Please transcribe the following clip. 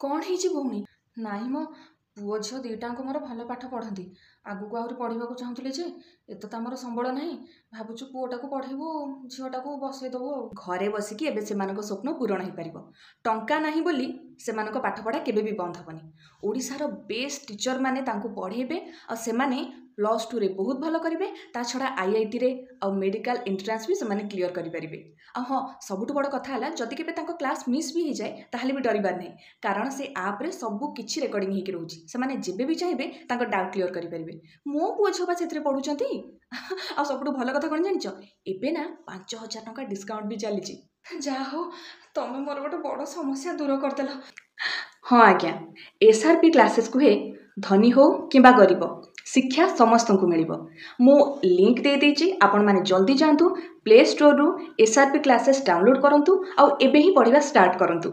କ'ଣ ହେଇଛି ଭଉଣୀ? ନାହିଁ ମ, ପୁଅ ଝିଅ ଦୁଇଟାଙ୍କ ମୋର ଭଲ ପାଠ ପଢ଼ନ୍ତି। ଆଗକୁ ଆହୁରି ପଢ଼ିବାକୁ ଚାହୁଁଥିଲେ ଯେ ଏତେ ତ ଆମର ସମ୍ବଳ ନାହିଁ। ଭାବୁଛୁ ପୁଅଟାକୁ ପଢ଼େଇବୁ, ଝିଅଟାକୁ ବସେଇଦେବୁ ଆଉ। ଘରେ ବସିକି ଏବେ ସେମାନଙ୍କ ସ୍ୱପ୍ନ ପୂରଣ ହେଇପାରିବ। ଟଙ୍କା ନାହିଁ ବୋଲି ସେମାନଙ୍କ ପାଠପଢ଼ା କେବେ ବି ବନ୍ଦ ହେବନି। ଓଡ଼ିଶାର ବେଷ୍ଟ ଟିଚରମାନେ ତାଙ୍କୁ ପଢ଼େଇବେ ଆଉ ସେମାନେ +2ରେ ବହୁତ ଭଲ କରିବେ। ତା ଛଡ଼ା IITରେ ଆଉ ମେଡ଼ିକାଲ ଏଣ୍ଟ୍ରାନ୍ସ ବି ସେମାନେ କ୍ଲିୟର କରିପାରିବେ। ଆଉ ହଁ, ସବୁଠୁ ବଡ଼ କଥା ହେଲା ଯଦି କେବେ ତାଙ୍କ କ୍ଲାସ୍ ମିସ୍ ବି ହେଇଯାଏ ତାହେଲେ ବି ଡରିବାର ନାହିଁ, କାରଣ ସେ ଆପ୍ରେ ସବୁ କିଛି ରେକର୍ଡ଼ିଂ ହେଇକି ରହୁଛି। ସେମାନେ ଯେବେ ବି ଚାହିଁବେ ତାଙ୍କ ଡାଉଟ୍ କ୍ଲିୟର କରିପାରିବେ। ମୋ ପୁଅ ଝିଅ ବା ସେଥିରେ ପଢ଼ୁଛନ୍ତି। ଆଉ ସବୁଠୁ ଭଲ କଥା କ'ଣ ଜାଣିଛ? ଏବେ ନା 5,000 ଟଙ୍କା ଡିସ୍କାଉଣ୍ଟ ବି ଚାଲିଛି। ଯାହା ହଉ, ତମେ ମୋର ଗୋଟେ ବଡ଼ ସମସ୍ୟା ଦୂର କରିଦେଲ। ହଁ ଆଜ୍ଞା, SRP କ୍ଲାସେସ୍ କୁହେ ଧନୀ ହଉ କିମ୍ବା ଗରିବ, ଶିକ୍ଷା ସମସ୍ତଙ୍କୁ ମିଳିବ। ମୁଁ ଲିଙ୍କ୍ ଦେଇଦେଇଛି, ଆପଣମାନେ ଜଲ୍ଦି ଯାଆନ୍ତୁ ପ୍ଲେ ଷ୍ଟୋରରୁ SRP କ୍ଲାସେସ୍ ଡାଉନଲୋଡ଼୍ କରନ୍ତୁ ଆଉ ଏବେ ହିଁ ପଢ଼ିବା ଷ୍ଟାର୍ଟ କରନ୍ତୁ।